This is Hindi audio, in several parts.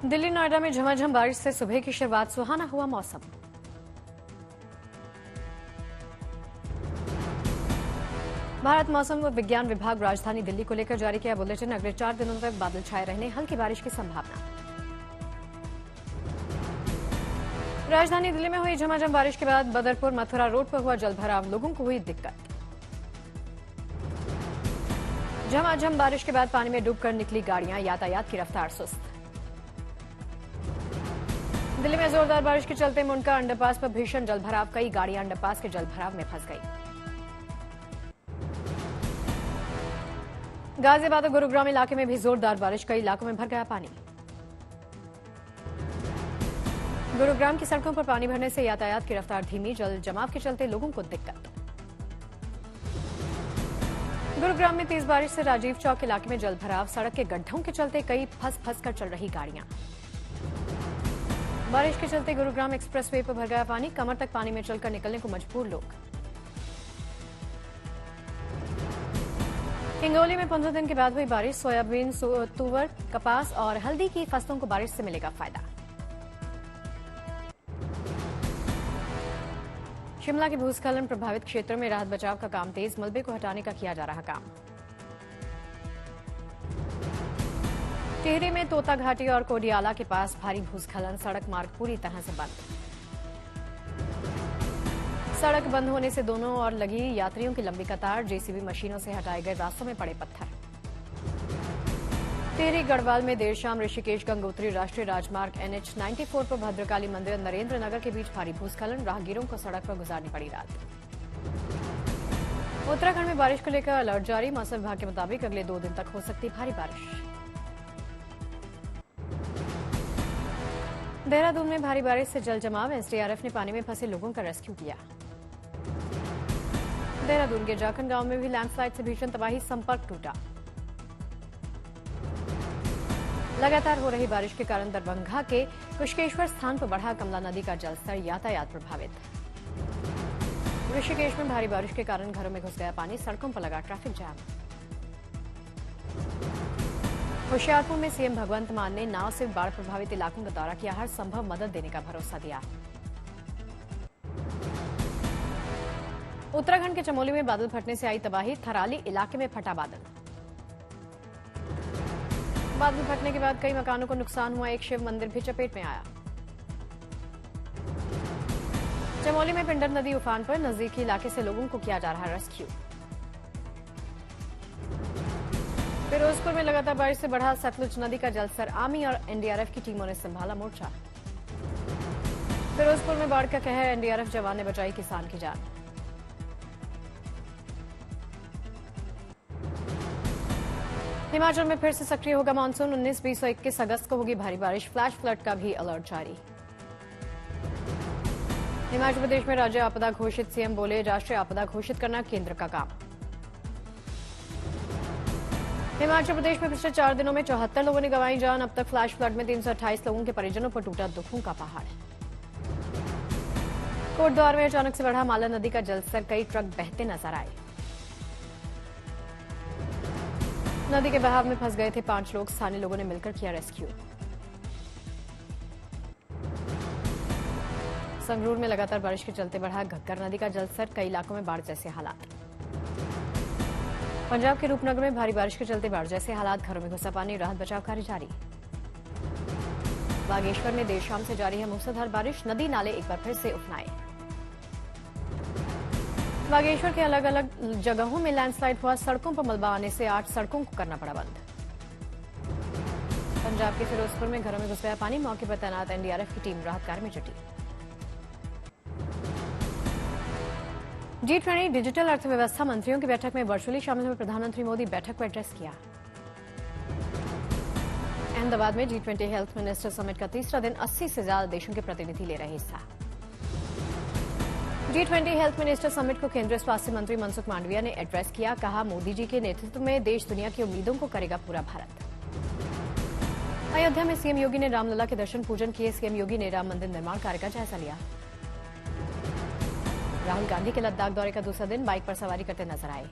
दिल्ली नोएडा में झमाझम बारिश से सुबह की शुरुआत, सुहाना हुआ मौसम। भारत मौसम व विज्ञान विभाग राजधानी दिल्ली को लेकर जारी किया बुलेटिन। अगले 4 दिनों तक बादल छाए रहने, हल्की बारिश की संभावना। राजधानी दिल्ली में हुई झमाझम बारिश के बाद बदरपुर मथुरा रोड पर हुआ जलभराव, लोगों को हुई दिक्कत। झमाझम बारिश के बाद पानी में डूबकर निकली गाड़ियां, यातायात की रफ्तार सुस्त। दिल्ली में जोरदार बारिश के चलते मुंडका अंडरपास पर भीषण जलभराव, कई गाड़ियां अंडरपास के जलभराव में फंस गई। गाजियाबाद और गुरुग्राम इलाके में भी जोरदार बारिश, कई इलाकों में भर गया पानी। गुरुग्राम की सड़कों पर पानी भरने से यातायात की रफ्तार धीमी, जल जमाव के चलते लोगों को दिक्कत। गुरुग्राम में तेज बारिश से राजीव चौक इलाके में जलभराव, सड़क के गड्ढों के चलते कई फंस कर चल रही गाड़ियां। बारिश के चलते गुरुग्राम एक्सप्रेसवे पर भर गया पानी, कमर तक पानी में चलकर निकलने को मजबूर लोग। हिंगोली में 15 दिन के बाद हुई बारिश, सोयाबीन, तुवर, कपास और हल्दी की फसलों को बारिश से मिलेगा फायदा। शिमला के भूस्खलन प्रभावित क्षेत्रों में राहत बचाव का काम तेज, मलबे को हटाने का किया जा रहा काम। टिहरी में तोता घाटी और कोडियाला के पास भारी भूस्खलन, सड़क मार्ग पूरी तरह से बंद। सड़क बंद होने से दोनों ओर लगी यात्रियों की लंबी कतार, जेसीबी मशीनों से हटाए गए रास्तों में पड़े पत्थर। टिहरी गढ़वाल में देर शाम ऋषिकेश गंगोत्री राष्ट्रीय राजमार्ग NH 94 पर भद्रकाली मंदिर नरेंद्र नगर के बीच भारी भूस्खलन, राहगीरों को सड़क पर गुजारनी पड़ी रात। उत्तराखंड में बारिश को लेकर अलर्ट जारी, मौसम विभाग के मुताबिक अगले 2 दिन तक हो सकती भारी बारिश। देहरादून में भारी बारिश से जल जमाव, SDRF ने पानी में फंसे लोगों का रेस्क्यू किया। देहरादून के जाखन गांव में भी लैंडस्लाइड से भीषण तबाही, संपर्क टूटा। लगातार हो रही बारिश के कारण दरभंगा के कुशकेश्वर स्थान पर बढ़ा कमला नदी का जलस्तर, यातायात प्रभावित। ऋषिकेश में भारी बारिश के कारण घरों में घुस गया पानी, सड़कों पर लगा ट्रैफिक जाम। होशियारपुर में सीएम भगवंत मान ने नाव से बाढ़ प्रभावित इलाकों का दौरा किया, हर संभव मदद देने का भरोसा दिया। उत्तराखंड के चमोली में बादल फटने से आई तबाही, थराली इलाके में फटा बादल। बादल फटने के बाद कई मकानों को नुकसान हुआ, एक शिव मंदिर भी चपेट में आया। चमोली में पिंडर नदी उफान पर, नजदीकी इलाके से लोगों को किया जा रहा रेस्क्यू। फिरोजपुर में लगातार बारिश से बढ़ा सतलुज नदी का जलस्तर, आर्मी और NDRF की टीमों ने संभाला मोर्चा। फिरोजपुर में बाढ़ का कहर, NDRF जवान ने बचाई किसान की जान। हिमाचल में फिर से सक्रिय होगा मानसून, 19, 20 और 21 अगस्त को होगी भारी बारिश, फ्लैश फ्लड का भी अलर्ट जारी। हिमाचल प्रदेश में राज्य आपदा घोषित, सीएम बोले राष्ट्रीय आपदा घोषित करना केंद्र का काम। हिमाचल प्रदेश में पिछले 4 दिनों में 74 लोगों ने गंवाई जान, अब तक फ्लैश फ्लड में 328 लोगों के परिजनों पर टूटा दुखों का पहाड़। कोटद्वार में अचानक से बढ़ा माला नदी का जलस्तर, कई ट्रक बहते नजर आए। नदी के बहाव में फंस गए थे 5 लोग, स्थानीय लोगों ने मिलकर किया रेस्क्यू। संगरूर में लगातार बारिश के चलते बढ़ा घग्गर नदी का जलस्तर, कई इलाकों में बाढ़ जैसे हालात। पंजाब के रूपनगर में भारी बारिश के चलते बाढ़ जैसे हालात, घरों में घुसा पानी, राहत बचाव कार्य जारी। बागेश्वर में देर शाम से जारी है मूसलाधार बारिश, नदी नाले एक बार फिर से उफनाए। बागेश्वर के अलग अलग जगहों में लैंडस्लाइड हुआ, सड़कों पर मलबा आने से 8 सड़कों को करना पड़ा बंद। पंजाब के फिरोजपुर में घरों में घुस गया पानी, मौके पर तैनात NDRF की टीम राहत कार्य में जुटी। G20 डिजिटल अर्थव्यवस्था मंत्रियों की बैठक में वर्चुअली शामिल हुए प्रधानमंत्री मोदी, बैठक को एड्रेस किया। अहमदाबाद में G20 हेल्थ मिनिस्टर समिट का तीसरा दिन, 80 से ज्यादा देशों के प्रतिनिधि ले रहे हिस्सा। G20 हेल्थ मिनिस्टर समिट को केंद्रीय स्वास्थ्य मंत्री मनसुख मांडविया ने एड्रेस किया, कहा मोदी जी के नेतृत्व में देश दुनिया की उम्मीदों को करेगा पूरा भारत। अयोध्या में सीएम योगी ने रामलला के दर्शन पूजन किए, सीएम योगी ने राम मंदिर निर्माण कार्य का जायजा लिया। राहुल गांधी के लद्दाख दौरे का दूसरा दिन, बाइक पर सवारी करते नजर आए।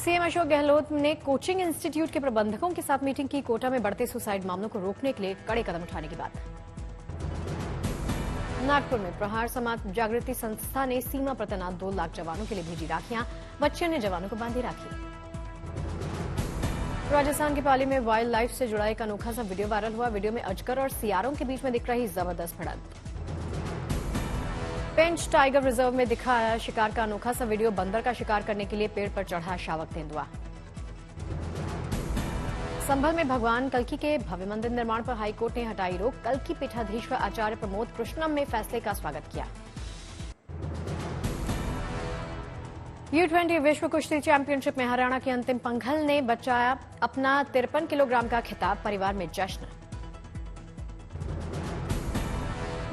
सीएम अशोक गहलोत ने कोचिंग इंस्टीट्यूट के प्रबंधकों के साथ मीटिंग की। कोटा में बढ़ते सुसाइड मामलों को रोकने के लिए कड़े कदम उठाने की बात। नागपुर में प्रहार समाज जागृति संस्था ने सीमा पर तैनात 2 लाख जवानों के लिए भेजी राखियां। बच्चे ने जवानों को बांधी राखी। राजस्थान के पाली में वाइल्ड लाइफ से जुड़ा एक अनोखा सा वीडियो वायरल हुआ। वीडियो में अजगर और सियारों के बीच में दिख रही जबरदस्त भिड़ंत। पेंच टाइगर रिजर्व में दिखाया शिकार का अनोखा सा वीडियो। बंदर का शिकार करने के लिए पेड़ पर चढ़ा शावक तेंदुआ। संभल में भगवान कल्की के भव्य मंदिर निर्माण पर हाईकोर्ट ने हटाई रोक। कल्की पीठाधीश्वर आचार्य प्रमोद कृष्णम ने फैसले का स्वागत किया। U20 विश्व कुश्ती चैंपियनशिप में हरियाणा के अंतिम पंघल ने बचाया अपना 53 किलोग्राम का खिताब। परिवार में जश्न।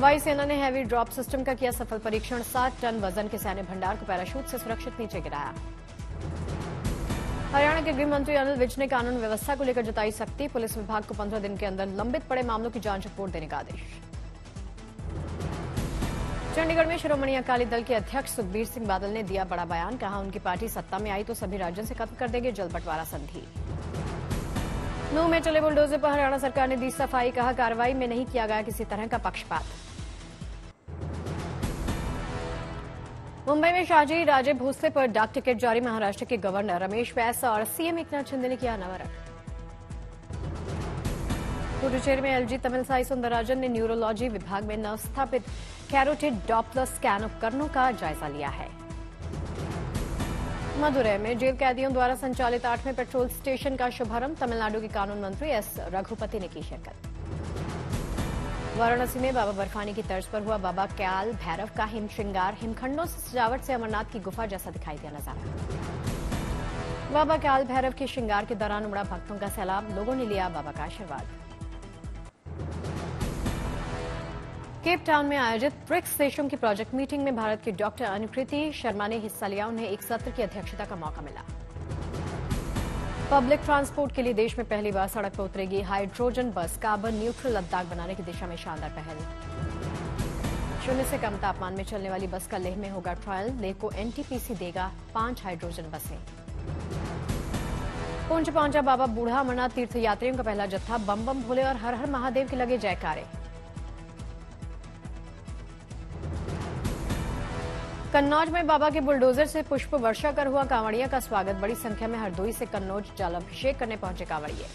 वायुसेना ने हैवी ड्रॉप सिस्टम का किया सफल परीक्षण। 7 टन वजन के सैन्य भंडार को पैराशूट से सुरक्षित नीचे गिराया। हरियाणा के गृह मंत्री अनिल विज ने कानून व्यवस्था को लेकर जताई सख्ती। पुलिस विभाग को 15 दिन के अंदर लंबित पड़े मामलों की जांच रिपोर्ट देने का आदेश। चंडीगढ़ में शिरोमणि अकाली दल के अध्यक्ष सुखबीर सिंह बादल ने दिया बड़ा बयान। कहा उनकी पार्टी सत्ता में आई तो सभी राज्यों से खत्म कर देंगे जल बंटवारा संधि। नूंह में चले बुलडोजर पर हरियाणा सरकार ने दी सफाई। कहा कार्रवाई में नहीं किया गया किसी तरह का पक्षपात। मुंबई में शाहजी राजे भोसले पर डाक टिकट जारी। महाराष्ट्र के गवर्नर रमेश बैस और सीएम एकनाथ शिंदे ने किया अनावरण। पुडुचेरी में एलजी तमिलसाई सुंदरराजन ने न्यूरोलॉजी विभाग में नवस्थापित कैरोटिड डॉपलर स्कैन उपकरणों का जायजा लिया है। मदुरै में जेल कैदियों द्वारा संचालित 8वें पेट्रोल स्टेशन का शुभारंभ। तमिलनाडु के कानून मंत्री एस रघुपति ने की शिरकत। वाराणसी में बाबा बर्फानी की तर्ज पर हुआ बाबा काल भैरव का हिम श्रृंगार। हिमखंडों से सजावट से अमरनाथ की गुफा जैसा दिखाई दिया नजारा। बाबा काल भैरव के श्रृंगार के दौरान उमड़ा भक्तों का सैलाब। लोगों ने लिया बाबा का आशीर्वाद। केप टाउन में आयोजित ब्रिक्स देशों की प्रोजेक्ट मीटिंग में भारत की डॉक्टर अनुकृति शर्मा ने हिस्सा लिया। उन्हें एक सत्र की अध्यक्षता का मौका मिला। पब्लिक ट्रांसपोर्ट के लिए देश में पहली बार सड़क पर उतरेगी हाइड्रोजन बस। कार्बन न्यूट्रल लद्दाख बनाने की दिशा में शानदार पहल। 0 से कम तापमान में चलने वाली बस का लेह में होगा ट्रायल। लेह को एनटीपीसी देगा 5 हाइड्रोजन बसें। पुंछ पहुंचा बाबा बूढ़ा अमरनाथ तीर्थ यात्रियों का पहला जत्था। बम बम भोले और हर हर महादेव के लगे जयकारे। कन्नौज में बाबा के बुलडोजर से पुष्प वर्षा कर हुआ कांवड़िया का स्वागत। बड़ी संख्या में हरदोई से कन्नौज जलाभिषेक करने पहुंचे कांवड़िये।